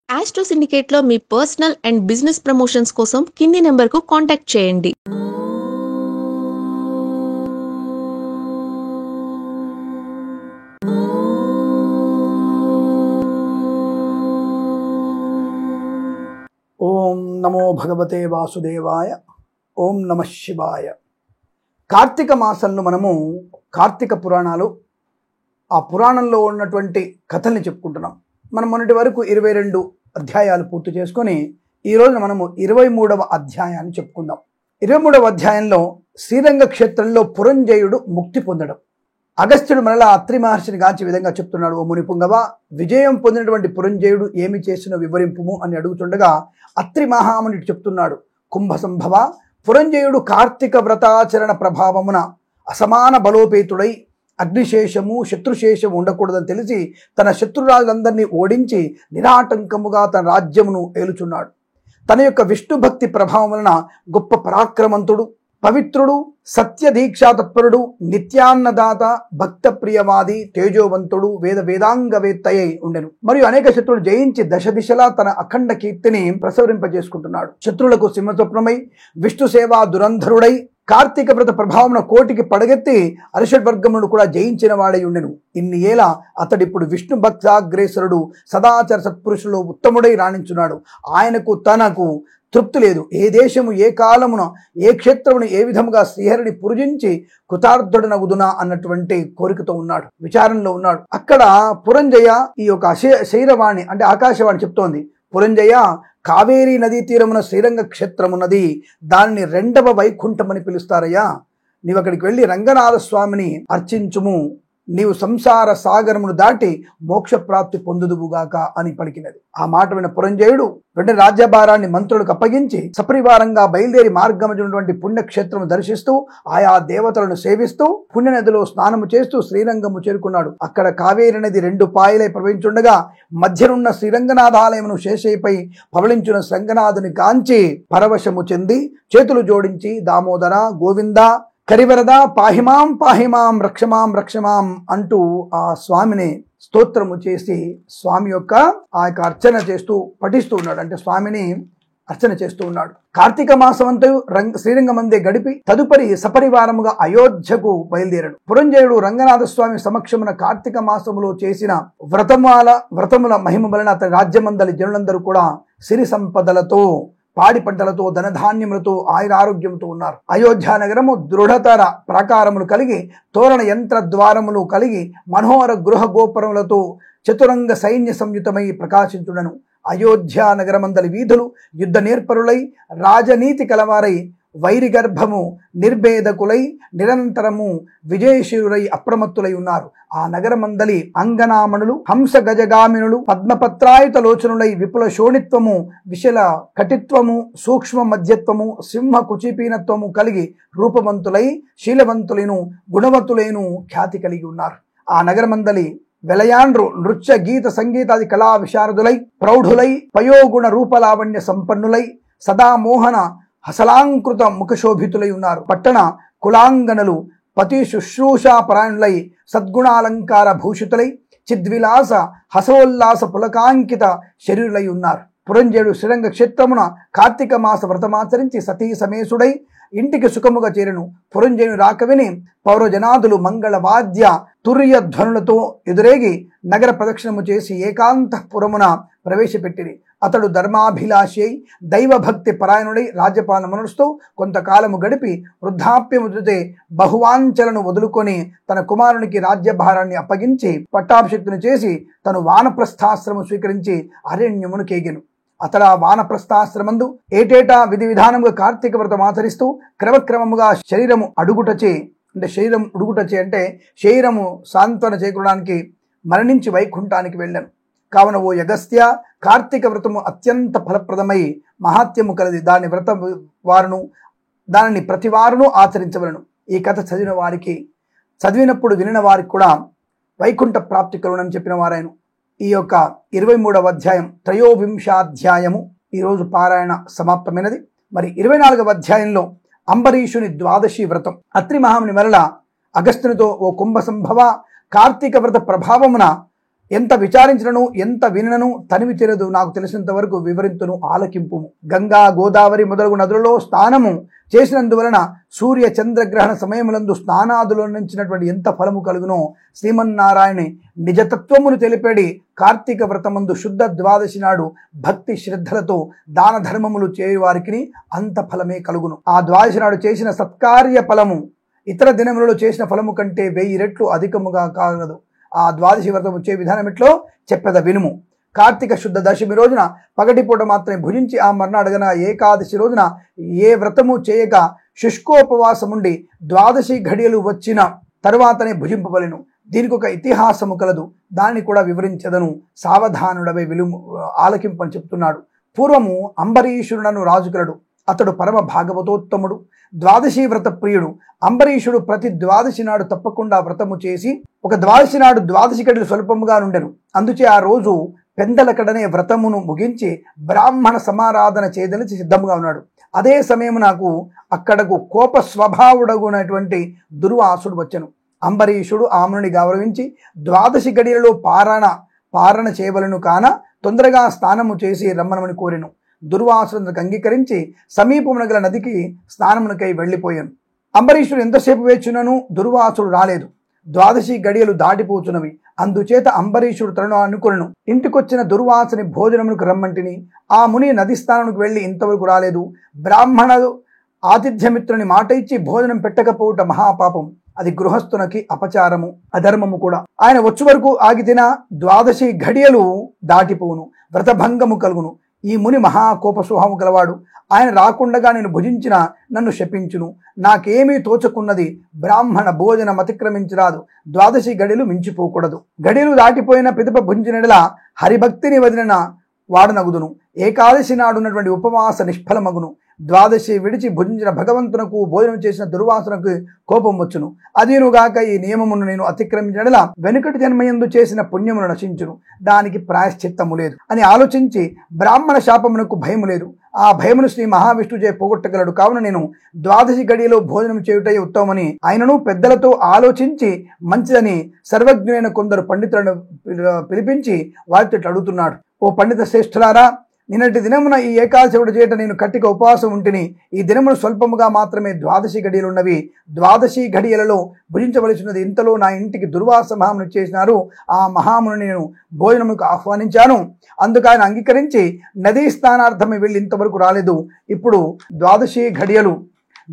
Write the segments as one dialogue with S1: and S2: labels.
S1: Astro సిండికేట్లో మీ personal and business promotions కోసం కింది నెంబర్కు కాంటాక్ట్ చేయండి.
S2: ఓం నమో భగవతే వాసుదేవాయ. ఓం నమ శివాయ. కార్తీక మాసంలో మనము కార్తీక పురాణాలు, ఆ పురాణంలో ఉన్నటువంటి కథల్ని చెప్పుకుంటున్నాం. మనం మొన్నటి వరకు 22 అధ్యాయాలు పూర్తి చేసుకొని ఈరోజు మనము 23వ అధ్యాయాన్ని చెప్పుకుందాం. 23వ అధ్యాయంలో శ్రీరంగ క్షేత్రంలో పురంజయుడు ముక్తి పొందడం. అగస్త్యుడు మరలా అత్రి మహర్షిని గాంచి విధంగా చెప్తున్నాడు. ఓ ముని పుంగవ, విజయం పొందినటువంటి పురంజయుడు ఏమి చేసినో వివరింపుము అని అడుగుతుండగా అత్రి మహాముని చెప్తున్నాడు. కుంభ సంభవ, పురంజయుడు కార్తీక వ్రతాచరణ ప్రభావమున అసమాన బలోపేతుడై అగ్నిశేషము శత్రుశేషము ఉండకూడదని తెలిసి తన శత్రురాజులందరినీ ఓడించి నిరాటంకముగా తన రాజ్యమును ఏలుచున్నాడు. తన యొక్క విష్ణు భక్తి ప్రభావం వలన గొప్ప పరాక్రమంతుడు, పవిత్రుడు, సత్యదీక్షాతత్పరుడు, నిత్యాన్నదాత, భక్త ప్రియవాది, తేజోవంతుడు, వేదాంగవేత్తయ్యి ఉండెను. మరియు అనేక శత్రువులు జయించి దశ దిశలా తన అఖండ కీర్తిని ప్రసరింపజేసుకుంటున్నాడు. శత్రువులకు సింహస్వప్నమై విష్ణు సేవా దురంధరుడై కార్తీక వ్రత ప్రభావమున కోటికి పడగెత్తి అరిషడ్వర్గమును కూడా జయించిన వాడై ఉండెను. ఇన్ని ఏళ అతడిప్పుడు విష్ణు భక్తాగ్రేసరుడు, సదాచార సత్పురుషులు ఉత్తముడై రాణించున్నాడు. ఆయనకు తనకు తృప్తి లేదు. ఏ దేశము, ఏ కాలమున, ఏ క్షేత్రమును ఏ విధముగా శ్రీహరిని పూజించి కృతార్థుడనగుదునా అన్నటువంటి కోరికతో ఉన్నాడు, విచారంలో ఉన్నాడు. అక్కడ పురంజయ ఈ యొక్క శైరవాణి అంటే ఆకాశవాణి చెప్తోంది. పురంజయ, కావేరీ నదీ తీరమున శ్రీరంగ క్షేత్రమున్నది, దానిని 2వ వైకుంఠమని పిలుస్తారయ్యా. నీవు అక్కడికి వెళ్ళి రంగనాథ స్వామిని అర్చించుము, నీవు సంసార సాగరమును దాటి మోక్షప్రాప్తి పొందుదువుగాక అని పలికినది. ఆ మాట విన్న పురంజయుడు వెంటనే రాజ్యభారాన్ని మంత్రులకు అప్పగించి సపరివారంగా బయలుదేరి మార్గమటువంటి పుణ్యక్షేత్రము దర్శిస్తూ ఆయా దేవతలను సేవిస్తూ పుణ్యనదిలో స్నానము చేస్తూ శ్రీరంగము చేరుకున్నాడు. అక్కడ కావేరి నది 2 పాయలై ప్రవహించుండగా మధ్యనున్న శ్రీరంగనాథాలయమును శేషయ్యపై పవళించున్న రంగనాథుని కాంచి పరవశము చెంది చేతులు జోడించి దామోదర, గోవింద, కరివరద, పాహిమాం పాహిమాం, రక్షమాం రక్షమాం అంటూ ఆ స్వామిని స్తోత్రము చేసి స్వామి యొక్క ఆ యొక్క అర్చన చేస్తూ పఠిస్తూ ఉన్నాడు. అంటే స్వామిని అర్చన చేస్తూ ఉన్నాడు. కార్తీక మాసం అంతా శ్రీరంగమందే గడిపి తదుపరి సపరివారముగా అయోధ్యకు బయలుదేరాడు. పురంజయుడు రంగనాథ స్వామి సమక్షమున కార్తీక మాసములో చేసిన వ్రతముల మహిమ వలన అతని రాజ్యమందలి జనులందరూ కూడా సిరి సంపదలతో, పాడి పంటలతో, ధనధాన్యములతో, ఆయురారోగ్యంతో ఉన్నారు. అయోధ్య నగరము దృఢతర ప్రాకారములు కలిగి, తోరణ యంత్ర ద్వారములు కలిగి, మనోహర గృహ గోపురములతో చతురంగ సైన్య సంయుతమై ప్రకాశించుడను. అయోధ్య నగరమందలి వీధులు యుద్ధ నేర్పరులై, రాజనీతి కలవారై, వైరి గర్భము నిర్భేదకులై, నిరంతరము విజయశీరులై అప్రమత్తులై ఉన్నారు. ఆ నగరమందలి అంగనామణులు, హంస గజగామినులు, పద్మపత్రాయుత లోచనులై విపుల శోణిత్వము, విశల కటిత్వము, సూక్ష్మ మధ్యత్వము, సింహ కుచిపీనత్వము కలిగి రూపవంతులై, శీలవంతులైన, గుణవతులైన ఖ్యాతి కలిగి ఉన్నారు. ఆ నగరమందలి వెలయాండ్రు నృత్య గీత సంగీతాది కళా విశారదులై, ప్రౌఢులై, పయోగుణ రూపలావణ్య సంపన్నులై, సదామోహన హసలాంకృత ముఖశోభితులై ఉన్నారు. పట్టణ కులాంగనలు పతి శుశ్రూషా పరాయణులై, సద్గుణాలంకార భూషితులై, చిద్విలాస హసోల్లాస పులకాంకిత శరీరులై ఉన్నారు. పురంజయుడు శ్రీరంగ క్షేత్రమున కార్తీక మాస వ్రతమాచరించి సతీ సమేశుడై ఇంటికి సుఖముగా చేరెను. పురంజయుని రాక విని పౌరజనాదులు మంగళ వాద్య తుర్య ధ్వనులతో ఎదురేగి నగర ప్రదక్షిణము చేసి ఏకాంతపురమున ప్రవేశపెట్టిరి. అతడు ధర్మాభిలాషి అయి దైవభక్తి పరాయణుడై రాజ్యపాలన నడుస్తూ కొంతకాలము గడిపి వృద్ధాప్యముతే బహువాంచలను వదులుకొని తన కుమారునికి రాజ్యభారాన్ని అప్పగించి పట్టాభిషిక్తుని చేసి తను వానప్రస్థాశ్రమం స్వీకరించి అరణ్యమును కేగెను. అతడు ఆ వానప్రస్థాశ్రమందు ఏటేటా విధి విధానముగా కార్తీక వ్రతం ఆచరిస్తూ క్రమక్రమముగా శరీరము అడుగుటచే అంటే శరీరము సాంత్వన చేకూరడానికి మరణించి వైకుంఠానికి వెళ్ళాను. కావున ఓ అగస్త్య, కార్తీక వ్రతము అత్యంత ఫలప్రదమై మహాత్యము కలది. దాని వ్రత వారును దానిని ప్రతివారును ఆచరించవలను. ఈ కథ చదివినప్పుడు వినిన వారికి కూడా వైకుంఠ ప్రాప్తి కలుగునని చెప్పిన వారాయను. ఈ యొక్క 23వ అధ్యాయం త్రయోవింశాధ్యాయము ఈరోజు పారాయణ సమాప్తమైనది. మరి 24వ అధ్యాయంలో అంబరీషుని ద్వాదశి వ్రతం. అత్రి మహాముని మరల అగస్త్యునితో, ఓ కుంభ సంభవ, కార్తీక వ్రత ప్రభావమున ఎంత విచారించినను ఎంత వినను తనివి తీరదు, నాకు తెలిసినంత వరకు వివరింతును ఆలకింపు. గంగా గోదావరి మొదలగు నదులలో స్నానము చేసినందువలన సూర్య చంద్రగ్రహణ సమయములందు స్నానాదులో నుంచినటువంటి ఎంత ఫలము కలుగునో శ్రీమన్నారాయణ నిజతత్వమును తెలిపేడి కార్తీక వ్రతమందు శుద్ధ ద్వాదశి నాడు భక్తి శ్రద్ధలతో దాన ధర్మములు చేయువారికి అంత ఫలమే కలుగును. ఆ ద్వాదశి నాడు చేసిన సత్కార్య ఫలము ఇతర దినములలో చేసిన ఫలము కంటే 1000 రెట్లు అధికముగా కాగలదు. ఆ ద్వాదశి వ్రతం వచ్చే విధానం ఎట్లో చెప్పెద వినుము. కార్తీక శుద్ధ దశమి రోజున పగటిపూట మాత్రమే భుజించి ఆ మర్నాడగన ఏకాదశి రోజున ఏ వ్రతము చేయక శుష్కోపవాసముండి ద్వాదశి ఘడియలు వచ్చిన తరువాతనే భుజింపవలెను. దీనికి ఒక ఇతిహాసము కలదు, దాన్ని కూడా వివరించదను, సావధానుడవై విలుము ఆలకింపని చెప్తున్నాడు. పూర్వము అంబరీషుడునను రాజు కలడు. అతడు పరమ భాగవతోత్తముడు, ద్వాదశి వ్రత ప్రియుడు. అంబరీషుడు ప్రతి ద్వాదశి నాడు తప్పకుండా వ్రతము చేసి ఒక ద్వాదశి నాడు ద్వాదశి గడిలు స్వల్పముగా నుండెను. అందుచే ఆ రోజు పెందలకడనే వ్రతమును ముగించి బ్రాహ్మణ సమారాధన చేయదలిచి సిద్ధముగా ఉన్నాడు. అదే సమయం నాకు అక్కడకు కోప స్వభావుడగునటువంటి దుర్వాసుడు వచ్చెను. అంబరీషుడు ఆముని గౌరవించి ద్వాదశి గడియలలో పారణ చేయవలను కాన తొందరగా స్నానము చేసి రమ్మనమని కోరెను. దుర్వాసులకు అంగీకరించి సమీపమున గల నదికి స్నానమునకై వెళ్ళిపోయాను. అంబరీషుడు ఎంతసేపు వేచునను దుర్వాసుడు రాలేదు. ద్వాదశి గడియలు దాటిపోతున్నవి. అందుచేత అంబరీషుడు తనను అనుకులను. ఇంటికొచ్చిన దుర్వాసుని భోజనమునకు రమ్మంటిని. ఆ ముని నది స్థానమునకు వెళ్ళి ఇంతవరకు రాలేదు. బ్రాహ్మణుడు ఆతిథ్యమిత్రుని మాట ఇచ్చి భోజనం పెట్టకపోవుట మహాపాపం. అది గృహస్థునకి అపచారము, అధర్మము కూడా. ఆయన వచ్చే వరకు ఆగితిన ద్వాదశి ఘడియలు దాటిపోవును, వ్రతభంగము కలుగును. ఈ ముని మహాకోప స్వభావము గలవాడు. ఆయన రాకుండగా నేను భుజించిన నన్ను శపించును. నాకేమీ తోచకున్నది. బ్రాహ్మణ భోజనం అతిక్రమించరాదు, ద్వాదశి గడియలు మించిపోకూడదు. గడియలు దాటిపోయిన పిదప భుంజినలా హరిభక్తిని వదిలిన వాడనగుదును. ఏకాదశి నాడున్నటువంటి ఉపవాస నిష్ఫలమగును. ద్వాదశి విడిచి భుజించిన భగవంతునకు భోజనం చేసిన దుర్వాసనకు కోపం వచ్చును. అదేనుగాక ఈ నియమమును నేను అతిక్రమించడలా వెనుకటి జన్మయందు చేసిన పుణ్యమును నశించును. దానికి ప్రాయశ్చిత్తము లేదు అని ఆలోచించి బ్రాహ్మణ శాపమునకు భయము లేదు. ఆ భయమును శ్రీ మహావిష్ణుచే పోగొట్టగలడు. కావున నేను ద్వాదశి గడియలో భోజనం చేయుటే ఉత్తమని ఆయనను పెద్దలతో ఆలోచించి మంచిదని సర్వజ్ఞులైన కొందరు పండితులను పిలిపించి వారితో అడుగుతున్నాడు. ఓ పండిత శ్రేష్ఠులారా, నిన్నటి దినమున ఈ ఏకాదశి చేట నేను కట్టిక ఉపవాసం ఉంటిని. ఈ దినమును స్వల్పముగా మాత్రమే ద్వాదశి గడియలున్నవి. ద్వాదశి గడియలలో భుజించవలసినది. ఇంతలో నా ఇంటికి దుర్వాస మహాముని చేసినారు. ఆ మహాముని నేను భోజనముకు ఆహ్వానించాను. అందుకు ఆయన అంగీకరించి నదీ స్నానార్థమై వెళ్ళి ఇంతవరకు రాలేదు. ఇప్పుడు ద్వాదశి గడియలు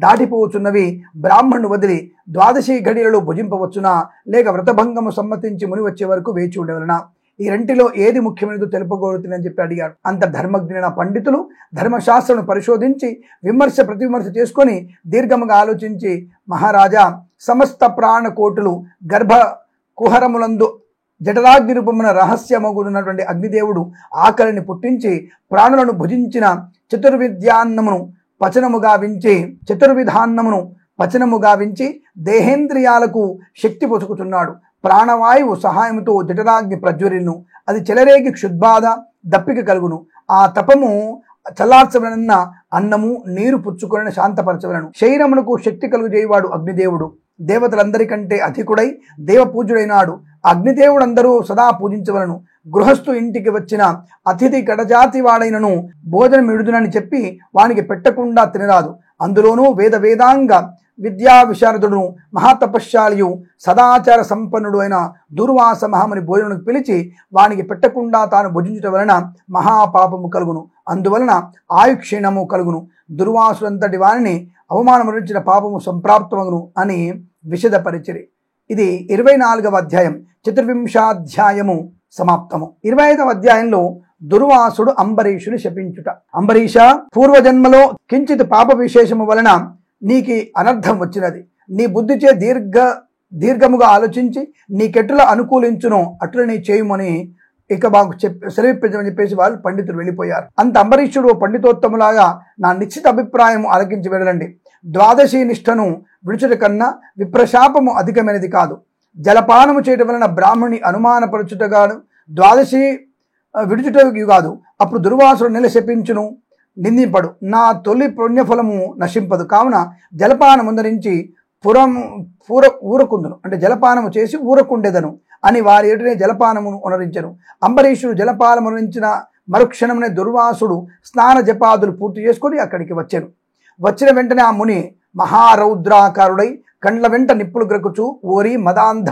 S2: దాటిపోవచ్చున్నవి. బ్రాహ్మణుడు వదిలి ద్వాదశి గడియలలో భుజింపవచ్చునా, లేక వ్రతభంగము సమ్మతించి ముని వచ్చే వరకు వేచి ఉండవలనా? ఈ రెంటిలో ఏది ముఖ్యమైనదో తెలుపగోరుతుందని చెప్పి అడిగాడు. అంత ధర్మజ్ఞులైన పండితులు ధర్మశాస్త్రను పరిశోధించి విమర్శ ప్రతివిమర్శ చేసుకొని దీర్ఘముగా ఆలోచించి, మహారాజా, సమస్త ప్రాణకోటులు గర్భ కుహరములందు జఠరాగ్ని రూపమున రహస్యమగున్నటువంటి అగ్నిదేవుడు ఆకలిని పుట్టించి ప్రాణులను భుజించిన చతుర్విధాన్నమును పచనము గావించి దేహేంద్రియాలకు శక్తి పొసుకుతున్నాడు. ప్రాణవాయువు సహాయంతో జఠరాగ్ని ప్రజ్వరిల్ను. అది చెలరేగి క్షుద్బాధ దప్పిక కలుగును. ఆ తపము చల్లార్చవలన అన్నము నీరు పుచ్చుకొని శాంతపరచవలను. శరీరమునకు శక్తి కలుగుజేయవాడు అగ్నిదేవుడు. దేవతలందరికంటే అధికుడై దేవపూజ్యుడైనాడు. అగ్నిదేవుడందరూ సదా పూజించవలను. గృహస్థు ఇంటికి వచ్చిన అతిథి కడజాతి వాడైనను భోజనం విడుదునని చెప్పి వానికి పెట్టకుండా తినరాదు. అందులోనూ వేదాంగ విద్యా విశారదుడును మహాతపశ్శాలియు సదాచార సంపన్నుడు అయిన దుర్వాస మహాముని భోజనకు పిలిచి వానికి పెట్టకుండా తాను భుజించడం వలన మహాపాపము కలుగును. అందువలన ఆయుక్షీణము కలుగును. దుర్వాసులంతటి వారిని అవమానమరించిన పాపము సంప్రాప్తమగును అని విశదపరిచిరి. ఇది 24వ అధ్యాయం. 24వ సమాప్తము. 25వ అధ్యాయంలో దుర్వాసుడు అంబరీషుని శపించుట. అంబరీష, పూర్వజన్మలో కించిత్ పాప విశేషము వలన నీకి అనర్థం వచ్చినది. నీ బుద్ధిచే దీర్ఘముగా ఆలోచించి నీకెట్లా అనుకూలించునో అట్లా నీ చేయుమని ఇక మాకు సెలవిప్పించమని చెప్పేసి వాళ్ళు పండితులు వెళ్ళిపోయారు. అంత అంబరీషుడు పండితోత్తములాగా నా నిశ్చిత అభిప్రాయం ఆలకించి వెళ్ళండి. ద్వాదశి నిష్టను విడుచుట కన్నా విప్రశాపము అధికమైనది కాదు. జలపానము చేయటం వలన బ్రాహ్మణి అనుమానపరచుటగాను ద్వాదశి విడుచుట కాదు. అప్పుడు దుర్వాసుడు నెల శపించును, నిందింపడు. నా తొలి పుణ్యఫలము నశింపదు. కావున జలపానముందరించి ఊరకుందును, అంటే జలపానము చేసి ఊరకుండెదను. అని వారి ఎదుటే జలపానమును ఉనరించెను. అంబరీషుడు జలపానమునరించిన మరుక్షణమునే దుర్వాసుడు స్నాన జపాదులు పూర్తి చేసుకొని అక్కడికి వచ్చాను. వచ్చిన వెంటనే ఆ ముని మహారౌద్రాకారుడై కండ్ల వెంట నిప్పులు గ్రక్కుచూ, ఓరి మదాంధ,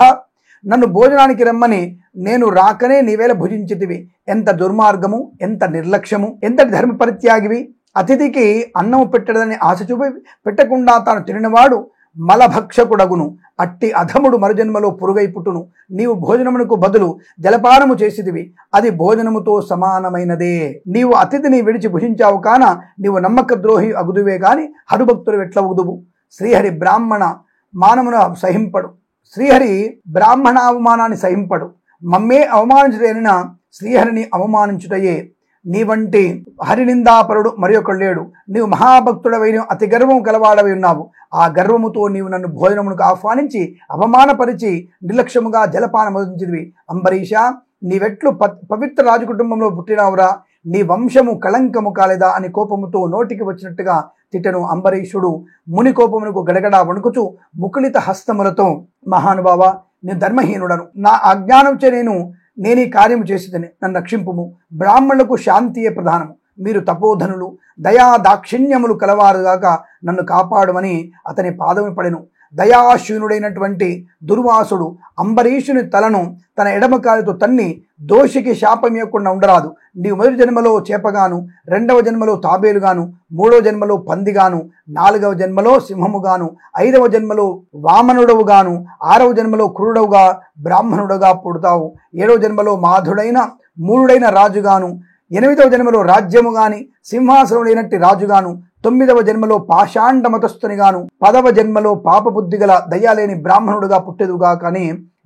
S2: నన్ను భోజనానికి రమ్మని నేను రాకనే నీవేళ భుజించితివి. ఎంత దుర్మార్గము, ఎంత నిర్లక్ష్యము, ఎంతటి ధర్మ పరిత్యాగివి. అతిథికి అన్నము పెట్టడని ఆశ చూపి పెట్టకుండా తాను తినినవాడు మలభక్షకుడగును. అట్టి అధముడు మరుజన్మలో పురుగై పుట్టును. నీవు భోజనమునకు బదులు జలపానము చేసిదివి, అది భోజనముతో సమానమైనదే. నీవు అతిథిని విడిచి భుజించావు కాన నీవు నమ్మక ద్రోహి అగుదువే గాని హరిభక్తులు ఎట్లవుదువు. శ్రీహరి బ్రాహ్మణ మానమున సహింపడు, శ్రీహరి బ్రాహ్మణ అవమానాన్ని సహింపడు. మమ్మే అవమానించుటైన శ్రీహరిని అవమానించుటయే. నీ వంటి హరినిందాపరుడు మరి ఒకడు లేడు. నీవు మహాభక్తుడవైన అతి గర్వం కలవాడవై ఉన్నావు. ఆ గర్వముతో నీవు నన్ను భోజనమునకు ఆహ్వానించి అవమానపరిచి నిర్లక్ష్యముగా జలపానమొదించిదివి. అంబరీష, నీవెట్లు పవిత్ర రాజకుటుంబంలో పుట్టినావురా, నీ వంశము కళంకము కాలేదా అని కోపముతో నోటికి వచ్చినట్టుగా తిట్టెను. అంబరీషుడు ముని కోపమునకు గడగడా వణుకుచు ముకుళిత హస్తములతో, మహానుభావ, నేను ధర్మహీనుడను, నా అజ్ఞానంచే నేను ఈ కార్యము చేసేదని నన్ను రక్షింపుము. బ్రాహ్మణులకు శాంతియే ప్రధానము. మీరు తపోధనులు, దయా దాక్షిణ్యములు కలవారుగాక నన్ను కాపాడమని అతని పాదము పడెను. దయాశూనుడైనటువంటి దుర్వాసుడు అంబరీషుని తలను తన ఎడమకాలితో తన్ని దోషికి శాపం ఇవ్వకుండా ఉండరాదు. నీవు మొదటి జన్మలో చేపగాను, రెండవ జన్మలో తాబేలుగాను, మూడవ జన్మలో పందిగాను, నాలుగవ జన్మలో సింహముగాను, ఐదవ జన్మలో వామనుడవుగాను, ఆరవ జన్మలో క్రూరుడవుగా బ్రాహ్మణుడుగా పుడతావు. ఏడవ జన్మలో మాధుడైన మూఢుడైన రాజుగాను, ఎనిమిదవ జన్మలో రాజ్యము గాని సింహాసనుడైనట్టి రాజుగాను, తొమ్మిదవ జన్మలో పాషాండ మతస్థునిగాను, 10వ జన్మలో పాపబుద్ధి గల దయ్యాలేని బ్రాహ్మణుడుగా పుట్టెదుగా కానీ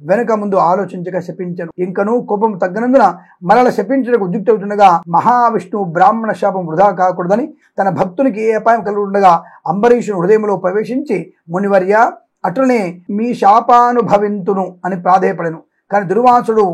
S2: వెనుక ముందు ఆలోచించక శపించను. ఇంకనూ కోపం తగ్గనందున మరల శపించడానికి ఉద్యుక్తవుతుండగా మహావిష్ణువు బ్రాహ్మణ శాపం వృధా కాకూడదని తన భక్తునికి ఏ అపాయం కలుగుండగా అంబరీషుని హృదయంలో ప్రవేశించి, మునివర్య, అటునే మీ శాపానుభవింతును అని ప్రాధేయపడెను. కానీ దుర్వాసుడు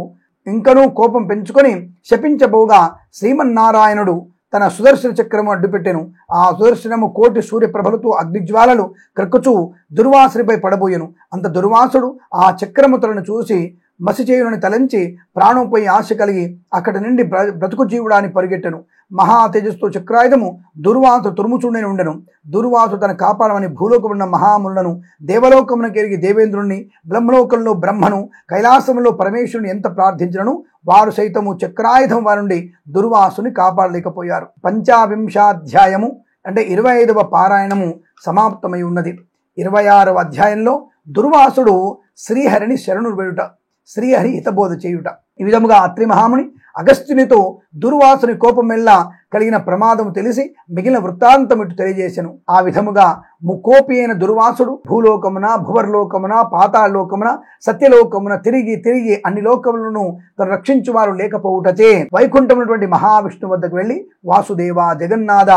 S2: ఇంకనూ కోపం పెంచుకొని శపించబోగా శ్రీమన్నారాయణుడు తన సుదర్శన చక్రము అడ్డుపెట్టెను. ఆ సుదర్శనము కోటి సూర్యప్రభలతో అగ్నిజ్వాలలు క్రక్కుచూ దుర్వాసునిపై పడబోయెను. అంత దుర్వాసుడు ఆ చక్రముతలను చూసి మసిచేయునని తలంచి ప్రాణంపై ఆశ కలిగి అక్కడి నుండి బ్రతుకు జీవుడాన్ని పరిగెట్టెను. మహా తేజస్తో చక్రాయుధము దుర్వాసు తురుముచుండని ఉండెను. దుర్వాసు తన కాపాడమని భూలోకమున్న మహాములను, దేవలోకమునకు ఎరిగి దేవేంద్రుణ్ణి, బ్రహ్మలోకంలో బ్రహ్మను, కైలాసంలో పరమేశ్వరుని ఎంత ప్రార్థించినను వారు సైతము చక్రాయుధం వారి నుండి దుర్వాసుని కాపాడలేకపోయారు. 25వ అంటే 25వ పారాయణము సమాప్తమై ఉన్నది. 26వ అధ్యాయంలో దుర్వాసుడు శ్రీహరిని శరణు వేయుట, శ్రీహరి హితబోధ చేయుట. ఈ విధముగా అత్రి మహాముని అగస్త్యునితో దుర్వాసుని కోపమెల్లా కలిగిన ప్రమాదము తెలిసి మిగిలిన వృత్తాంతం ఇటు తెలియజేసెను. ఆ విధముగా ముకోపి అయిన దుర్వాసుడు భూలోకమున, భువర్లోకమున, పాతాళలోకమున, సత్యలోకమున తిరిగి తిరిగి అన్ని లోకములను తను రక్షించువారు లేకపోవుటచే వైకుంఠమునటువంటి మహావిష్ణు వద్దకు వెళ్ళి వాసుదేవ, జగన్నాథ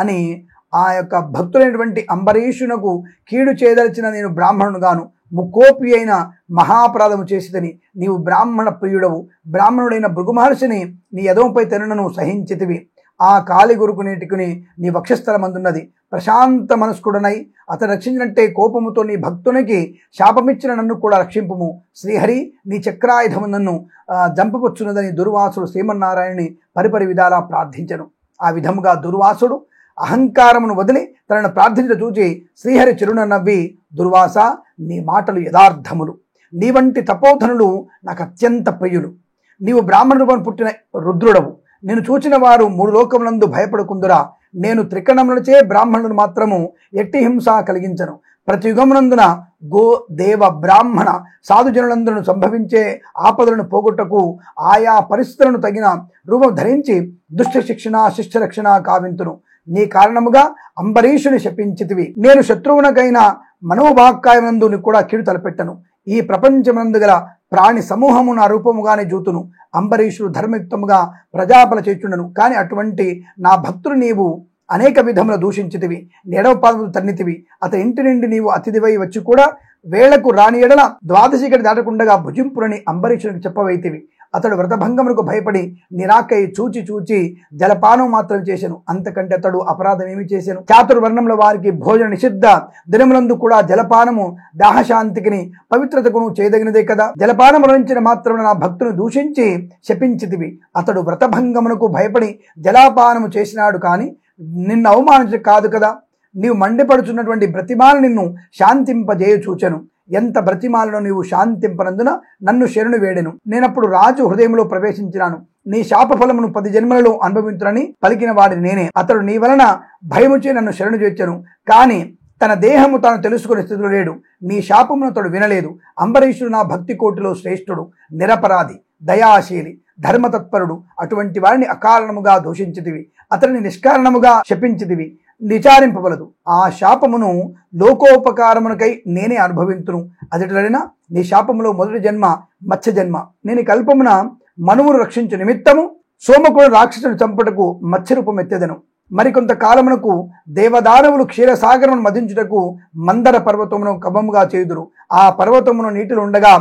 S2: అని ఆ యొక్క భక్తులైనటువంటి అంబరీషునకు కీడు చేయదలిచిన నేను బ్రాహ్మణుడుగాను ముకోపి అయిన మహాపరాధము చేసిదని, నీవు బ్రాహ్మణ ప్రియుడవు, బ్రాహ్మణుడైన భృగు మహర్షిని నీ యదముపై తెనునను సహించితివి. ఆ కాలి గురుకునేటికుని నీ వక్షస్థలమందున్నది. ప్రశాంత మనస్కుడనై అతను రక్షించినట్టే కోపముతో నీ భక్తునికి శాపమిచ్చిన నన్ను కూడా రక్షింపుము. శ్రీహరి, నీ చక్రాయుధము నన్ను జంపపుచ్చున్నదని దుర్వాసుడు శ్రీమన్నారాయణుని పరిపరి విధాలా ప్రార్థించెను. ఆ విధముగా దుర్వాసుడు అహంకారమును వదిలి తనను ప్రార్థించ చూచి శ్రీహరి చిరున నవ్వి, దుర్వాస, నీ మాటలు యథార్థములు. నీ వంటి తపోధనులు నాకు అత్యంత ప్రియులు. నీవు బ్రాహ్మణ రూపం పుట్టిన రుద్రుడవు. నేను చూచిన వారు 3 లోకములందు భయపడకుందురా. నేను త్రికణములచే బ్రాహ్మణులను మాత్రము ఎట్టి హింస కలిగించను. ప్రతి యుగమునందున గో, దేవ, బ్రాహ్మణ సాధుజనులందరూ సంభవించే ఆపదలను పోగొట్టకు ఆయా పరిస్థితులను తగిన రూపం ధరించి దుష్ట శిక్షణ, శిష్ట రక్షణ కావింతును. నీ కారణముగా అంబరీషుని శపించితివి. నేను శత్రువునకైన మనోభాక్కాయమందు కూడా కీడు తలపెట్టను. ఈ ప్రపంచమందు గల ప్రాణి సమూహము నా రూపముగానే జూతును. అంబరీషుడు ధర్మయుక్తముగా ప్రజాపల చేచుండను. కానీ అటువంటి నా భక్తులు నీవు అనేక విధముల దూషించితివి, ఎడవ పాదములు తన్నితివి. అతని ఇంటి నుండి నీవు అతిథివై వచ్చి కూడా వేళకు రాని ఎడల 12 గడి దాటకుండగా భుజింపురని అంబరీషునికి చెప్పవైతివి. అతడు వ్రతభంగమునకు భయపడి నిరాకై చూచి చూచి జలపానం మాత్రం చేసెను. అంతకంటే అతడు అపరాధం ఏమి చేసెను? చాతుర్వర్ణముల వారికి భోజన నిషిద్ధ దినములందు కూడా జలపానము దాహశాంతికిని పవిత్రతకును చేయదగినదే కదా. జలపానము రణించిన మాత్రం నా భక్తుని దూషించి శపించితివి. అతడు వ్రతభంగమునకు భయపడి జలపానము చేసినాడు కానీ నిన్ను అవమానించ కాదు కదా. నీవు మండిపడుచున్నటువంటి బ్రతిమాల నిన్ను శాంతింపజేయ చూచెను. ఎంత బ్రతిమాలను నీవు శాంతింపనందున నన్ను శరణు వేడెను. నేనప్పుడు రాజు హృదయంలో ప్రవేశించినాను. నీ శాపఫలమును 10 జన్మలలో అనుభవించునని పలికిన వాడి నేనే. అతడు నీ వలన భయముచే నన్ను శరణు చేర్చెను, కానీ తన దేహము తాను తెలుసుకునే స్థితిలో లేడు. నీ శాపమును అతడు వినలేదు. అంబరీషుడు నా భక్తి కోటిలో శ్రేష్ఠుడు, నిరపరాధి, దయాశీలి, ధర్మతత్పరుడు. అటువంటి వారిని అకారణముగా దూషించితివి, అతడిని నిష్కారణముగా శపించితివి. విచారింపవలదు. ఆ శాపమును లోకోపకారమునకై నేనే అనుభవింతును. అదిటలైనా నీ శాపములో మొదటి జన్మ మత్స్య జన్మ. నేను కల్పమున మనువును రక్షించు నిమిత్తము సోమకుడు రాక్షసుని చంపుటకు మత్స్యరూపం ఎత్తెదను. మరికొంత కాలమునకు దేవదానవులు క్షీరసాగరమును మదించుటకు మందర పర్వతమును కబముగా చేయుదురు. ఆ పర్వతమును నీటిలో ఉండగా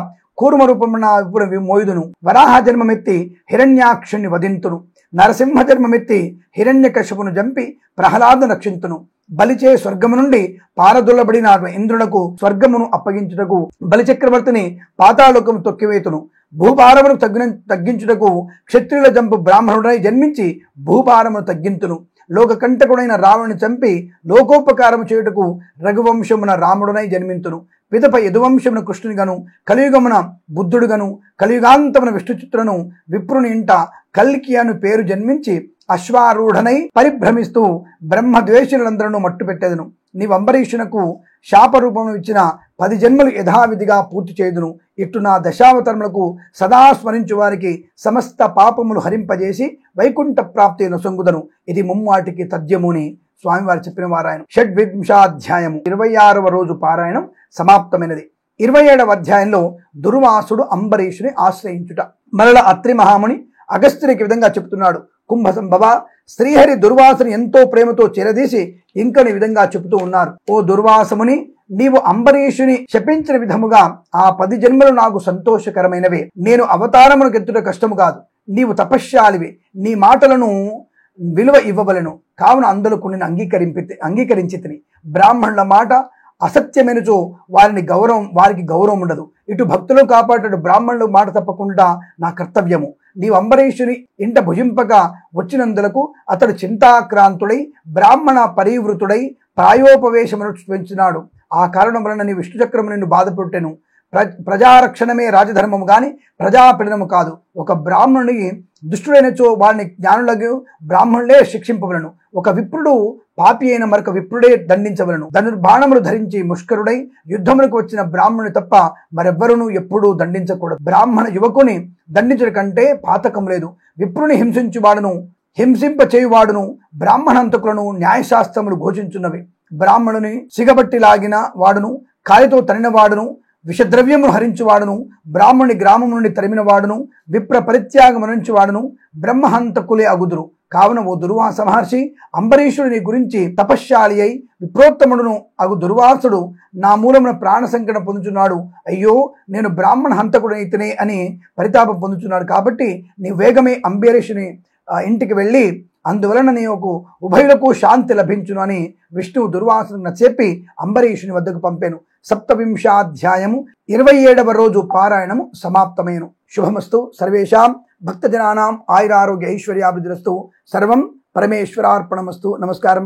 S2: కూర్మ రూపమున ఇప్పుడు మోయుదును. వరాహ జన్మమెత్తి హిరణ్యాక్షుని వధింతును. నరసింహ జన్మమెత్తి హిరణ్యకశిపును జంపి ప్రహ్లాదను రక్షింతును. బలిచే స్వర్గము నుండి పారదొల్లబడిన ఇంద్రునకు స్వర్గమును అప్పగించుటకు బలిచక్రవర్తిని పాతాళోకము తొక్కివేతును. భూభారమును తగ్గించుటకు క్షత్రియుల జంపు బ్రాహ్మణుడై జన్మించి భూభారమును తగ్గింతును. లోకకంటకుడైన రావణుని చంపి లోకోపకారము చేయుటకు రఘువంశమున రాముడునై జన్మింతును. పిదప యదువంశమున కృష్ణునిగను, కలియుగమున బుద్ధుడుగను, కలియుగాంతమున విష్ణుచిత్రులను విప్రుని ఇంట కల్కి అను పేరు జన్మించి అశ్వారూఢనై పరిభ్రమిస్తూ బ్రహ్మద్వేషులందరూ మట్టుపెట్టెదను. నీవు అంబరీషునకు శాపరూపము ఇచ్చిన 10 జన్మలు యథావిధిగా పూర్తి చేయుదును. ఇట్లు నా దశావతరములకు సదా స్మరించు వారికి సమస్త పాపములు హరింపజేసి వైకుంఠ ప్రాప్తి నొసంగుదను. ఇది ముమ్మాటికి తథ్యముని స్వామివారు చెప్పిన వారాయణం. షడ్వింశాధ్యాయము 26వ రోజు పారాయణం సమాప్తమైనది. 27వ అధ్యాయంలో దుర్వాసుడు అంబరీషుని ఆశ్రయించుట. మరల అత్రి మహాముని అగస్త్యునికి విధంగా చెప్తున్నాడు. కుంభ సంభవ, శ్రీహరి దుర్వాసుని ఎంతో ప్రేమతో చేరదీసి ఇంకని విధంగా చెబుతూ ఉన్నారు. ఓ దుర్వాసముని, నీవు అంబరీషుని శపించిన విధముగా ఆ 10 జన్మలు నాకు సంతోషకరమైనవే. నేను అవతారమును ఎత్తుట కష్టము కాదు. నీవు తపశ్శాలివి, నీ మాటలను విలువ ఇవ్వవలను. కావున అందులకు నేను అంగీకరించి తిని. బ్రాహ్మణుల మాట అసత్యమైనచో వారికి గౌరవం ఉండదు. ఇటు భక్తులను కాపాడు బ్రాహ్మణుల మాట తప్పకుండా నా కర్తవ్యము. నీవు అంబరీషుని ఇంట భుజింపక వచ్చినందులకు అతడు చింతాక్రాంతుడై బ్రాహ్మణ పరివృతుడై ప్రాయోపవేశమును పెంచినాడు. ఆ కారణం వలన నీ విష్ణుచక్రము నిన్ను బాధపెట్టెను. ప్రజారక్షణమే రాజధర్మము గాని ప్రజాపీడనము కాదు. ఒక బ్రాహ్మణుని దుష్టుడైనచో వారిని జ్ఞానులకు బ్రాహ్మణులే శిక్షింపవలను. ఒక విప్రుడు పాపి అయిన మరొక విప్రుడే దండించవలను. ధనుర్బాణములు ధరించి ముష్కరుడై యుద్ధములకు వచ్చిన బ్రాహ్మణుని తప్ప మరెవ్వరును ఎప్పుడూ దండించకూడదు. బ్రాహ్మణ యువకుని దండించడం కంటే పాతకం లేదు. విప్రుని హింసించువాడును హింసింప చేయువాడును బ్రాహ్మణంతకులను న్యాయశాస్త్రములు ఘోషించున్నవి. బ్రాహ్మణుని సిగబట్టి లాగిన వాడును, కాలితో తరిన వాడును, విషద్రవ్యమును హరించువాడును, బ్రాహ్మణుని గ్రామం నుండి తరిమిన వాడును, విప్ర పరిత్యాగం వాడును బ్రహ్మహంతకులే అగుదురు. కావున ఓ దుర్వాస మహర్షి, అంబరీషుడిని గురించి తపశ్శాలి అయి విప్రోత్తముడును అగు దుర్వాసుడు నా మూలమున ప్రాణ సంకటం పొందుచున్నాడు. అయ్యో, నేను బ్రాహ్మణ హంతకుడైతేనే అని పరితాపం పొందుచున్నాడు. కాబట్టి నీ వేగమే అంబరీషుని ఇంటికి వెళ్ళి అందువలన నీకు ఉభయులకు శాంతి లభించును అని విష్ణువు దుర్వాసును చెప్పి అంబరీషుని వద్దకు పంపాను. 27వ 27వ రోజు పారాయణము సమాప్తమేను. శుభమస్తు. సర్వేషాం భక్తజనానాం ఆయురారోగ్య ఐశ్వర్యాభివృద్ధిరస్తు. సర్వం పరమేశ్వరార్పణమస్తు. నమస్కారం.